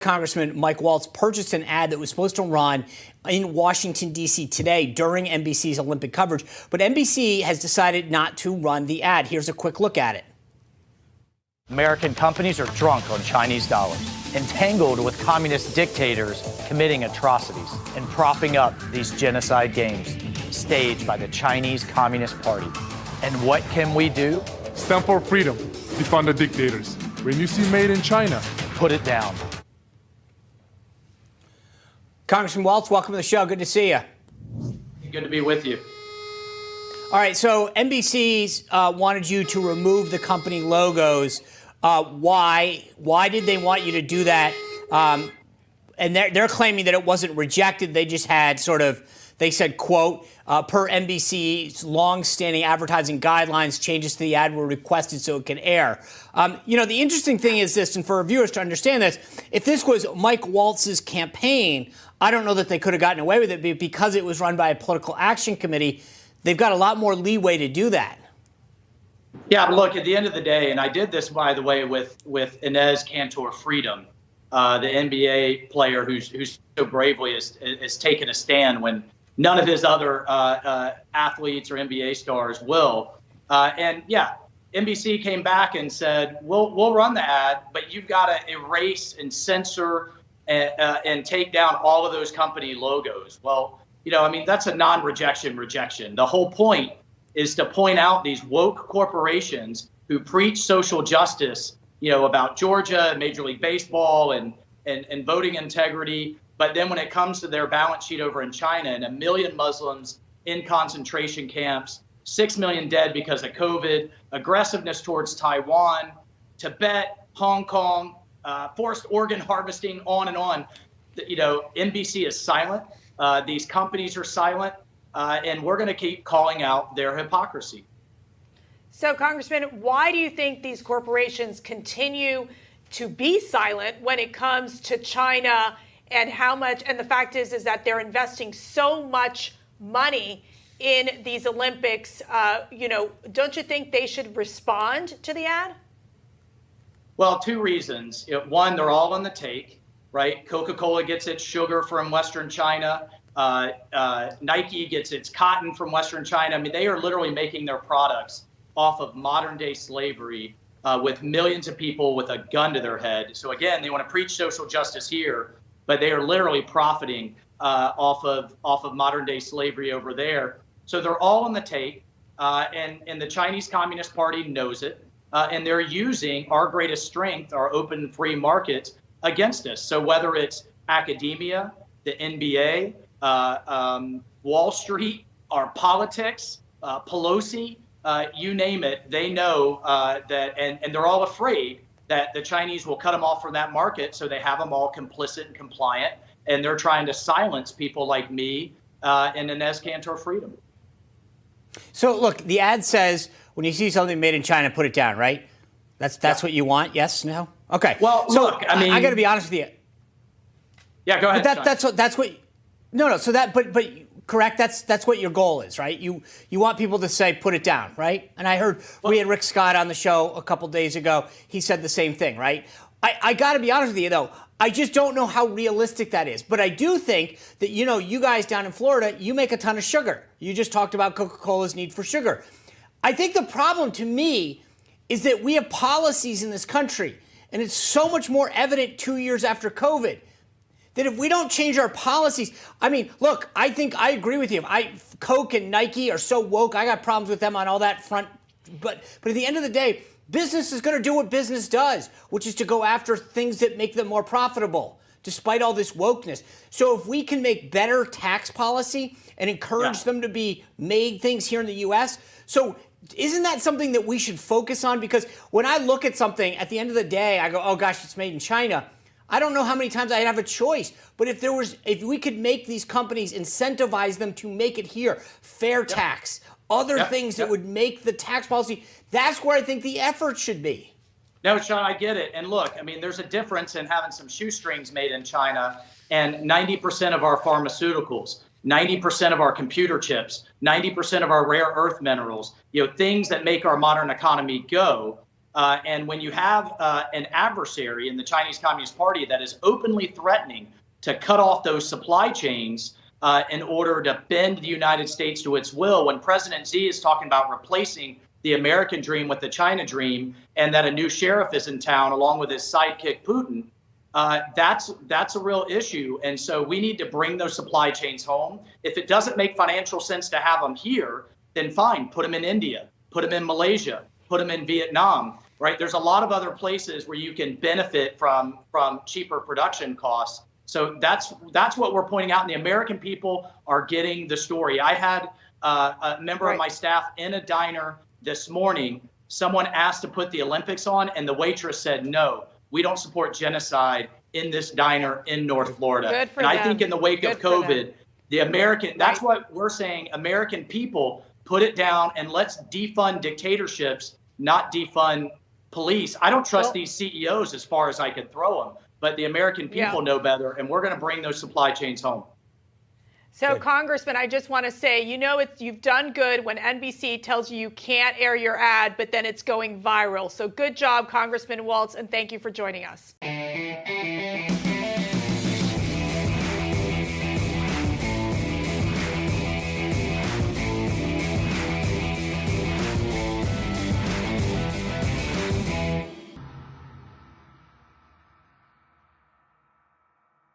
Congressman Mike Waltz purchased an ad that was supposed to run in Washington, D.C. today during NBC's Olympic coverage. But NBC has decided not to run the ad. Here's a quick look at it. American companies are drunk on Chinese dollars, entangled with communist dictators committing atrocities and propping up these genocide games staged by the Chinese Communist Party. And what can we do? Stand for freedom. Defund the dictators. When you see made in China, put it down. Congressman Waltz, welcome to the show. Good to see you. Good to be with you. All right, so NBC's wanted you to remove the company logos. Why? Why did they want you to do that? And they're claiming that it wasn't rejected. They just had they said, quote, per NBC's long-standing advertising guidelines, changes to the ad were requested so it could air. The interesting thing is this, and for our viewers to understand this, if this was Mike Waltz's campaign, I don't know that they could have gotten away with it, but because it was run by a political action committee, they've got a lot more leeway to do that. Yeah, look, at the end of the day, and I did this, by the way, with Inez Cantor Freedom, the NBA player who's so bravely has taken a stand when none of his other athletes or NBA stars will. And yeah, NBC came back and said, we'll run the ad, but you've got to erase and censor and take down all of those company logos. Well, that's a non-rejection rejection. The whole point is to point out these woke corporations who preach social justice, about Georgia, Major League Baseball, and voting integrity. But then when it comes to their balance sheet over in China and 1 million Muslims in concentration camps, 6 million dead because of COVID, aggressiveness towards Taiwan, Tibet, Hong Kong, forced organ harvesting, on and on, NBC is silent. These companies are silent, and we're going to keep calling out their hypocrisy. So, Congressman, why do you think these corporations continue to be silent when it comes to China and how much? And the fact is that they're investing so much money in these Olympics. Don't you think they should respond to the ad? Well, two reasons. One, they're all on the take, right? Coca-Cola gets its sugar from Western China. Nike gets its cotton from Western China. I mean, they are literally making their products off of modern day slavery with millions of people with a gun to their head. So again, they want to preach social justice here, but they are literally profiting off of modern day slavery over there. So they're all on the take, and the Chinese Communist Party knows it, and they're using our greatest strength, our open free market, against us. So whether it's academia, the NBA, Wall Street, our politics, Pelosi, you name it, they know that, and they're all afraid that the Chinese will cut them off from that market, so they have them all complicit and compliant, and they're trying to silence people like me and Inez Cantor Freedom. So look, the ad says when you see something made in China, put it down, right? That's what you want? Yes? No? Okay. Well, so look, I got to be honest with you. Yeah, go ahead. But that's what. No. So that, but correct. That's what your goal is, right? You want people to say, put it down, right? And I heard we had Rick Scott on the show a couple days ago. He said the same thing, right? I got to be honest with you though. I just don't know how realistic that is. But I do think that, you guys down in Florida, you make a ton of sugar. You just talked about Coca-Cola's need for sugar. I think the problem to me is that we have policies in this country, and it's so much more evident 2 years after COVID, that if we don't change our policies, look, I think I agree with you. Coke and Nike are so woke. I got problems with them on all that front. But at the end of the day, business is going to do what business does, which is to go after things that make them more profitable, despite all this wokeness. So if we can make better tax policy and encourage them to be made things here in the U.S., so isn't that something that we should focus on? Because when I look at something, at the end of the day, I go, oh gosh, it's made in China. I don't know how many times I'd have a choice. But if we could make these companies, incentivize them to make it here, fair tax, other things that would make the tax policy, that's where I think the effort should be. No, Sean, I get it. And look, there's a difference in having some shoestrings made in China and 90% of our pharmaceuticals, 90% of our computer chips, 90% of our rare earth minerals, things that make our modern economy go. And when you have an adversary in the Chinese Communist Party that is openly threatening to cut off those supply chains in order to bend the United States to its will, when President Xi is talking about replacing the American dream with the China dream, and that a new sheriff is in town along with his sidekick Putin, that's a real issue. And so we need to bring those supply chains home. If it doesn't make financial sense to have them here, then fine, put them in India, put them in Malaysia, put them in Vietnam, right? There's a lot of other places where you can benefit from cheaper production costs. So that's what we're pointing out, and the American people are getting the story. I had a member of my staff in a diner this morning. Someone asked to put the Olympics on, and the waitress said, no, we don't support genocide in this diner in North Florida. Good for and them. I think in the wake of COVID, the American, that's what we're saying, American people, put it down and let's defund dictatorships, not defund police. I don't trust these CEOs as far as I could throw them, but the American people know better, and we're going to bring those supply chains home. So, Congressman, I just want to say, you've done good when NBC tells you can't air your ad, but then it's going viral. So good job, Congressman Waltz, and thank you for joining us.